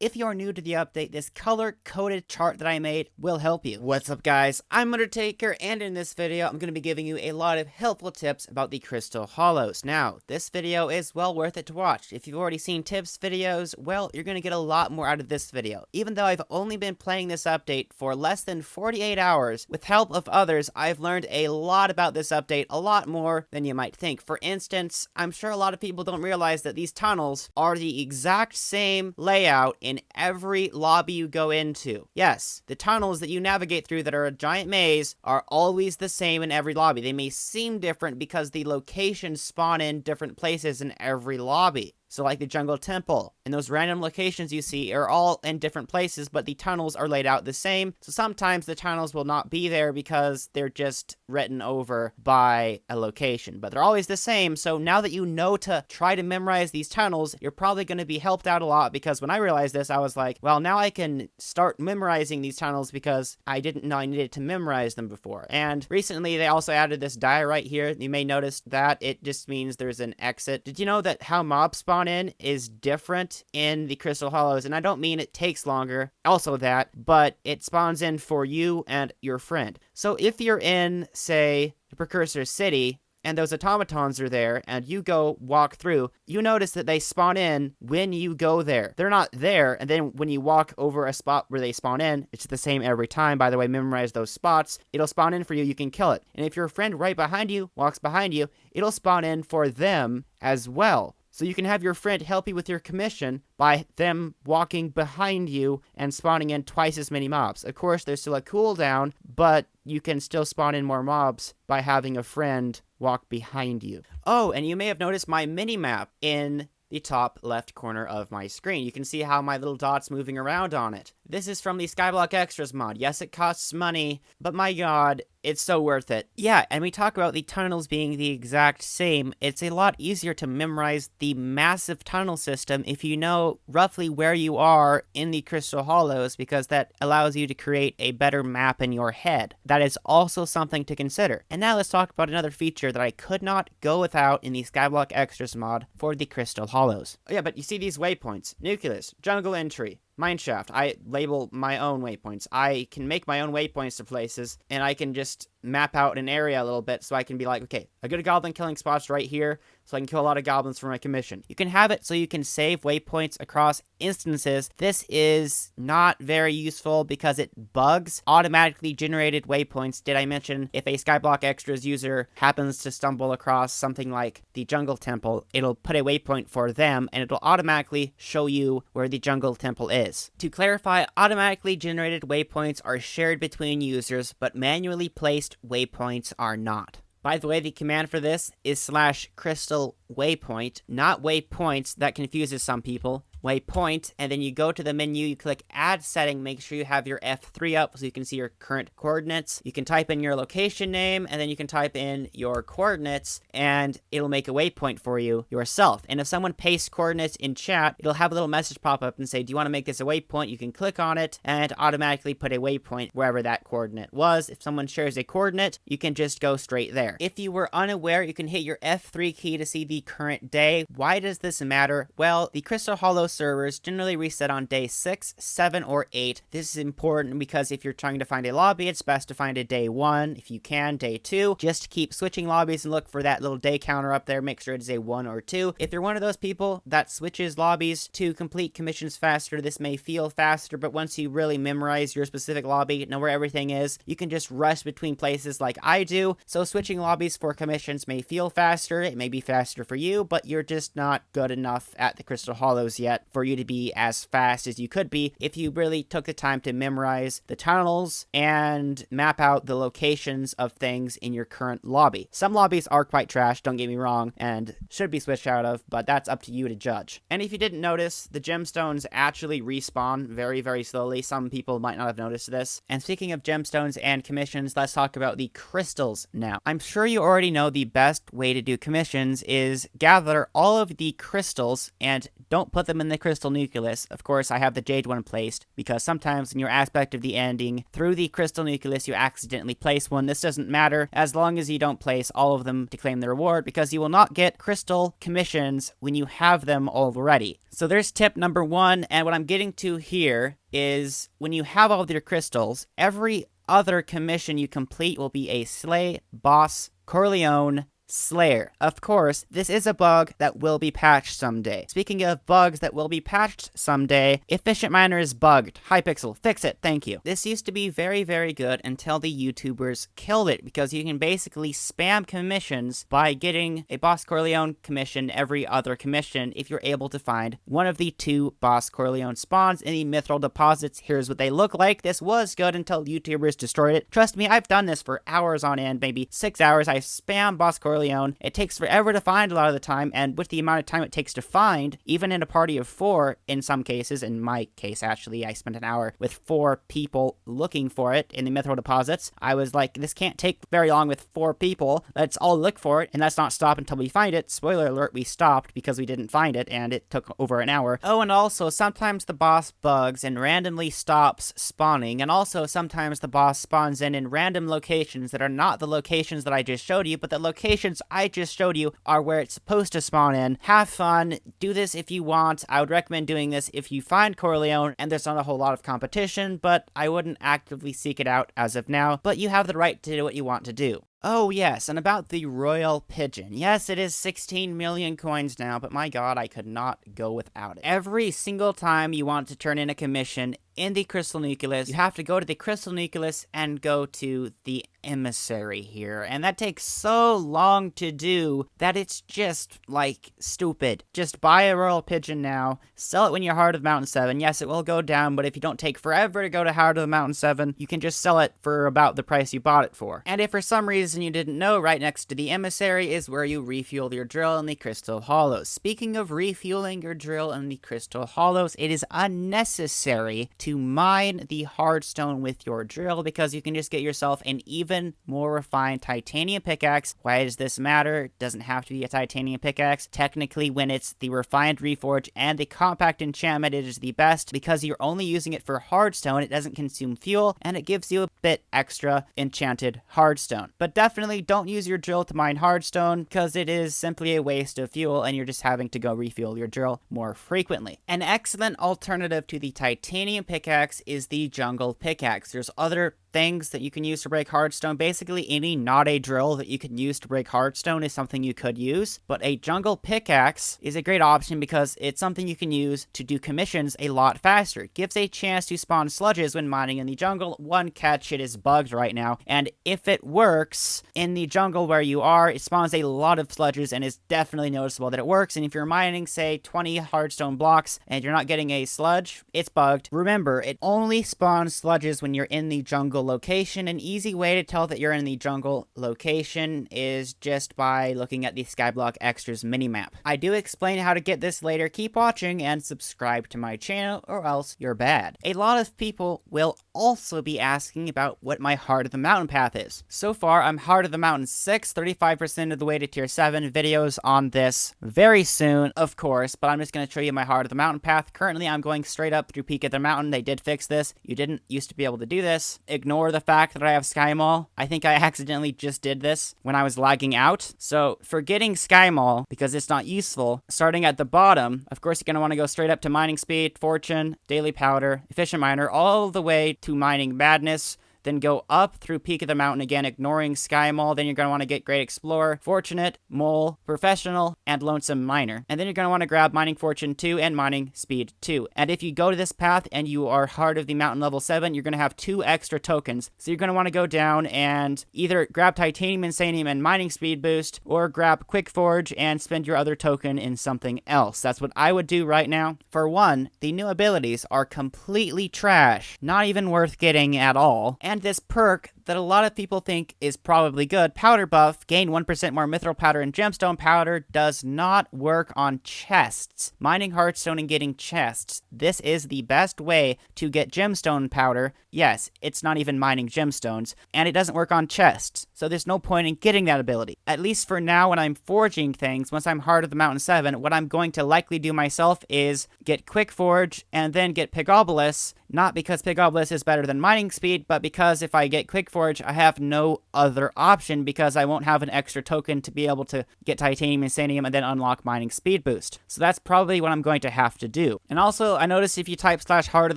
If you're new to the update, this color-coded chart that I made will help you. What's up, guys? I'm Undertaker, and in this video, I'm going to be giving you a lot of helpful tips about the Crystal Hollows. Now, this video is well worth it to watch. If you've already seen tips videos, well, you're going to get a lot more out of this video. Even though I've only been playing this update for less than 48 hours, with help of others, I've learned a lot about this update, a lot more than you might think. For instance, I'm sure a lot of people don't realize that these tunnels are the exact same layout in every lobby you go into. Yes, the tunnels that you navigate through that are a giant maze are always the same in every lobby. They may seem different because the locations spawn in different places in every lobby. So like the jungle temple, and those random locations you see are all in different places, but the tunnels are laid out the same. So sometimes the tunnels will not be there because they're just written over by a location, but they're always the same. So now that you know to try to memorize these tunnels, you're probably going to be helped out a lot, because when I realized this, I was like, well, now I can start memorizing these tunnels because I didn't know I needed to memorize them before. And recently they also added this die right here. You may notice that it just means there's an exit. Did you know that how mobs spawn in is different in the Crystal Hollows? And I don't mean it takes longer, also that, but it spawns in for you and your friend. So if you're in, say, the Precursor City, and those automatons are there, and you go walk through, you notice that they spawn in when you go there. They're not there, and then when you walk over a spot where they spawn in, it's the same every time. By the way, memorize those spots. It'll spawn in for you, you can kill it. And if your friend right behind you walks behind you, it'll spawn in for them as well. So you can have your friend help you with your commission by them walking behind you and spawning in twice as many mobs. Of course, there's still a cooldown, but you can still spawn in more mobs by having a friend walk behind you. Oh, and you may have noticed my mini-map in the top left corner of my screen. You can see how my little dot's moving around on it. This is from the Skyblock Extras mod. Yes, it costs money, but my god, it's so worth it. Yeah, and we talk about the tunnels being the exact same. It's a lot easier to memorize the massive tunnel system if you know roughly where you are in the Crystal Hollows, because that allows you to create a better map in your head. That is also something to consider. And now let's talk about another feature that I could not go without in the Skyblock Extras mod for the Crystal Hollows. Oh yeah, but you see these waypoints. Nucleus, jungle entry, mineshaft. I label my own waypoints. I can make my own waypoints to places, and I can just map out an area a little bit, so I can be like, okay, a good goblin killing spot's right here, so I can kill a lot of goblins for my commission. You can have it so you can save waypoints across instances. This is not very useful because it bugs automatically generated waypoints. Did I mention if a Skyblock Extras user happens to stumble across something like the jungle temple, it'll put a waypoint for them, and it'll automatically show you where the jungle temple is. To clarify, automatically generated waypoints are shared between users, but manually placed waypoints are not. By the way, the command for this is /crystal waypoint, not waypoints. That confuses some people. Waypoint, and then you go to the menu, you click add setting, make sure you have your F3 up so you can see your current coordinates. You can type in your location name, and then you can type in your coordinates, and it'll make a waypoint for you yourself. And if someone pastes coordinates in chat, it'll have a little message pop up and say, do you want to make this a waypoint? You can click on it and automatically put a waypoint wherever that coordinate was. If someone shares a coordinate, you can just go straight there. If you were unaware, you can hit your F3 key to see the current day. Why does this matter? Well, the Crystal Hollows servers generally reset on day 6, 7, or 8. This is important because if you're trying to find a lobby, it's best to find a day 1. If you can, day 2. Just keep switching lobbies and look for that little day counter up there. Make sure it is a 1 or 2. If you're one of those people that switches lobbies to complete commissions faster, this may feel faster, but once you really memorize your specific lobby, know where everything is, you can just rush between places like I do. So switching lobbies for commissions may feel faster. It may be faster for you, but you're just not good enough at the Crystal Hollows yet for you to be as fast as you could be if you really took the time to memorize the tunnels and map out the locations of things in your current lobby. Some lobbies are quite trash, don't get me wrong, and should be switched out of, but that's up to you to judge. And if you didn't notice, the gemstones actually respawn very, very slowly. Some people might not have noticed this. And speaking of gemstones and commissions, let's talk about the crystals now. I'm sure you already know the best way to do commissions is gather all of the crystals and don't put them in the crystal nucleus. Of course, I have the jade one placed, because sometimes in your aspect of the ending, through the crystal nucleus, you accidentally place one. This doesn't matter as long as you don't place all of them to claim the reward, because you will not get crystal commissions when you have them already. So there's tip number 1, and what I'm getting to here is when you have all of your crystals, every other commission you complete will be a Slay Boss Corleone Slayer. Of course, this is a bug that will be patched someday. Speaking of bugs that will be patched someday, Efficient Miner is bugged. Hypixel, fix it, thank you. This used to be very, very good until the YouTubers killed it, because you can basically spam commissions by getting a Boss Corleone commission every other commission if you're able to find one of the 2 Boss Corleone spawns in the mithril deposits. Here's what they look like. This was good until YouTubers destroyed it. Trust me, I've done this for hours on end, maybe 6 hours. I spam Boss Corleone. It takes forever to find a lot of the time, and with the amount of time it takes to find, even in a party of 4, in some cases, in my case actually, I spent an hour with 4 people looking for it in the mithril deposits. I was like, this can't take very long with 4 people. Let's all look for it, and let's not stop until we find it. Spoiler alert, we stopped because we didn't find it, and it took over an hour. Oh, and also, sometimes the boss bugs and randomly stops spawning, and also sometimes the boss spawns in random locations that are not the locations that I just showed you, but the locations I just showed you are where it's supposed to spawn in. Have fun. Do this if you want. I would recommend doing this if you find Corleone and there's not a whole lot of competition, but I wouldn't actively seek it out as of now. But you have the right to do what you want to do. Oh yes, and about the Royal Pigeon. Yes, it is 16 million coins now, but my god, I could not go without it. Every single time you want to turn in a commission in the Crystal Nucleus, you have to go to the Crystal Nucleus and go to the Emissary here. And that takes so long to do that it's just, like, stupid. Just buy a Royal Pigeon now, sell it when you're Heart of Mountain 7. Yes, it will go down, but if you don't take forever to go to Heart of the Mountain 7, you can just sell it for about the price you bought it for. And if for some reason you didn't know, right next to the Emissary is where you refuel your drill in the Crystal Hollows. Speaking of refueling your drill in the Crystal Hollows, it is unnecessary to mine the hardstone with your drill, because you can just get yourself an even more refined titanium pickaxe. Why does this matter? It doesn't have to be a titanium pickaxe. Technically, when it's the refined reforge and the compact enchantment, it is the best, because you're only using it for hardstone. It doesn't consume fuel, and it gives you a bit extra enchanted hardstone. But definitely don't use your drill to mine hardstone, because it is simply a waste of fuel and you're just having to go refuel your drill more frequently. An excellent alternative to the titanium pickaxe is the jungle pickaxe. There's other things that you can use to break hardstone. Basically, any not a drill that you can use to break hardstone is something you could use, but a jungle pickaxe is a great option because it's something you can use to do commissions a lot faster. It gives a chance to spawn sludges when mining in the jungle. One catch, it is bugged right now, and if it works in the jungle where you are, it spawns a lot of sludges, and it's definitely noticeable that it works. And if you're mining, say, 20 hardstone blocks and you're not getting a sludge, it's bugged. Remember, it only spawns sludges when you're in the jungle location. An easy way to tell that you're in the jungle location is just by looking at the Skyblock Extras minimap. I do explain how to get this later. Keep watching and subscribe to my channel, or else you're bad. A lot of people will also be asking about what my Heart of the Mountain path is. So far, I'm Heart of the Mountain 6, 35% of the way to tier 7. Videos on this very soon, of course, but I'm just going to show you my Heart of the Mountain path. Currently, I'm going straight up through Peak of the Mountain. They did fix this. You didn't used to be able to do this. Ignore the fact that I have Sky Mall. I think I accidentally just did this when I was lagging out. So, forgetting Sky Mall, because it's not useful, starting at the bottom, of course, you're going to want to go straight up to Mining Speed, Fortune, Daily Powder, Efficient Miner, all the way to Mining Madness. Then go up through Peak of the Mountain again, ignoring Sky Mall. Then you're going to want to get Great Explorer, Fortunate, Mole, Professional, and Lonesome Miner. And then you're going to want to grab Mining Fortune 2 and Mining Speed 2. And if you go to this path and you are Heart of the Mountain level 7, you're going to have 2 extra tokens. So you're going to want to go down and either grab Titanium Insanium and Mining Speed Boost, or grab Quick Forge and spend your other token in something else. That's what I would do right now. For one, the new abilities are completely trash. Not even worth getting at all. And this perk that a lot of people think is probably good, powder buff, gain 1% more mithril powder and gemstone powder, does not work on chests. Mining Hearthstone and getting chests. This is the best way to get gemstone powder. Yes, it's not even mining gemstones, and it doesn't work on chests, so there's no point in getting that ability. At least for now, when I'm forging things, once I'm Heart of the Mountain 7, what I'm going to likely do myself is get Quick Forge and then get Pigobolus, not because Pigobolus is better than mining speed, but because if I get Quick Forge, I have no other option because I won't have an extra token to be able to get Titanium and Sanium and then unlock mining speed boost. So that's probably what I'm going to have to do. And also, I noticed if you type /Heart of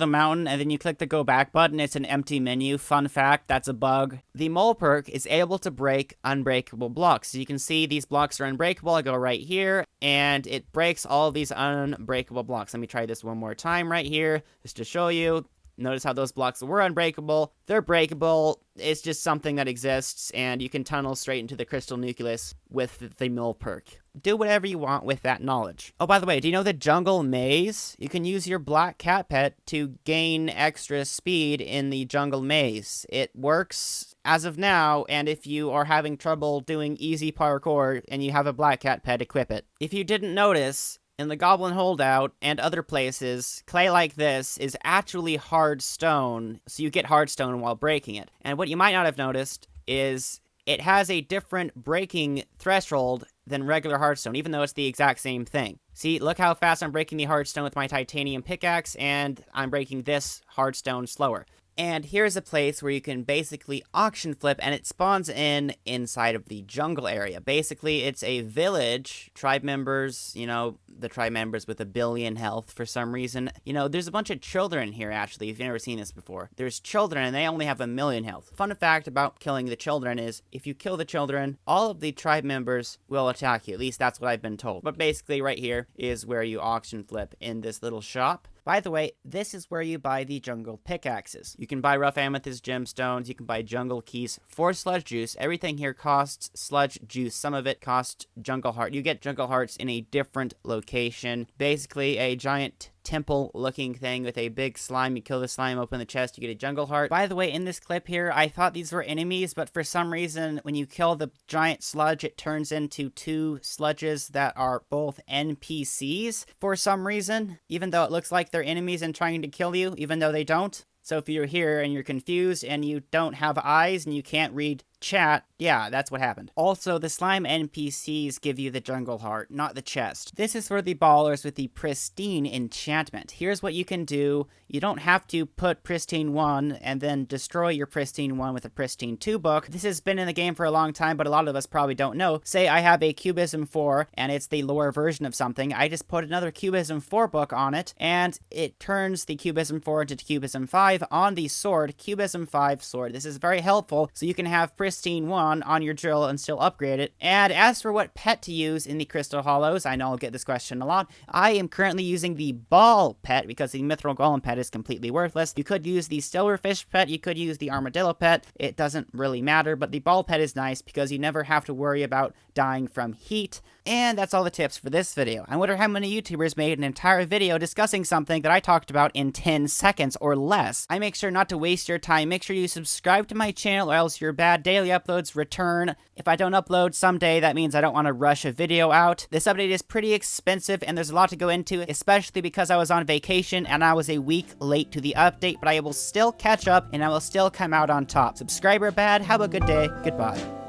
the Mountain and then you click the go back button, it's an empty menu. Fun fact, that's a bug. The mole perk is able to break unbreakable blocks. So you can see these blocks are unbreakable. I go right here and it breaks all of these unbreakable blocks. Let me try this one more time right here just to show you. Notice how those blocks were unbreakable. They're breakable. It's just something that exists, and you can tunnel straight into the crystal nucleus with the mill perk. Do whatever you want with that knowledge. Oh, by the way, do you know the jungle maze? You can use your black cat pet to gain extra speed in the jungle maze. It works as of now, and if you are having trouble doing easy parkour and you have a black cat pet, equip it. If you didn't notice, in the Goblin Holdout and other places, clay like this is actually hard stone, so you get hard stone while breaking it. And what you might not have noticed is it has a different breaking threshold than regular hardstone, even though it's the exact same thing. See, look how fast I'm breaking the hardstone with my titanium pickaxe, and I'm breaking this hardstone slower. And here's a place where you can basically auction flip, and it spawns inside of the jungle area. Basically, it's a village, tribe members, you know, the tribe members with 1 billion health for some reason. You know, there's a bunch of children here, actually, if you've never seen this before. There's children, and they only have 1 million health. Fun fact about killing the children is, if you kill the children, all of the tribe members will attack you. At least that's what I've been told. But basically, right here is where you auction flip in this little shop. By the way, this is where you buy the jungle pickaxes. You can buy rough amethyst gemstones, you can buy jungle keys for sludge juice. Everything here costs sludge juice. Some of it costs jungle heart. You get jungle hearts in a different location. Basically, a giant temple looking thing with a big slime. You kill the slime, open the chest, you get a jungle heart. By the way, in this clip here, I thought these were enemies, but for some reason, when you kill the giant sludge, it turns into 2 sludges that are both NPCs for some reason, even though it looks like they're enemies and trying to kill you, even though they don't. So if you're here and you're confused and you don't have eyes and you can't read chat, yeah, that's what happened. Also, the slime NPCs give you the jungle heart, not the chest. This is for the ballers with the pristine enchantment. Here's what you can do. You don't have to put pristine 1 and then destroy your pristine 1 with a pristine 2 book. This has been in the game for a long time, but a lot of us probably don't know. Say I have a Cubism 4 and it's the lower version of something. I just put another Cubism 4 book on it and it turns the Cubism 4 into Cubism 5 on the sword, Cubism 5 sword. This is very helpful, so you can have pristine 1 on your drill and still upgrade it. And as for what pet to use in the Crystal Hollows, I know I'll get this question a lot. I am currently using the ball pet because the mithril golem pet is completely worthless. You could use the silverfish pet, you could use the armadillo pet. It doesn't really matter, but the ball pet is nice because you never have to worry about dying from heat. And that's all the tips for this video. I wonder how many YouTubers made an entire video discussing something that I talked about in 10 seconds or less. I make sure not to waste your time. Make sure you subscribe to my channel or else your bad daily uploads return. If I don't upload someday, that means I don't want to rush a video out. This update is pretty expensive and there's a lot to go into, especially because I was on vacation and I was a week late to the update, but I will still catch up and I will still come out on top. Subscriber bad, have a good day, goodbye.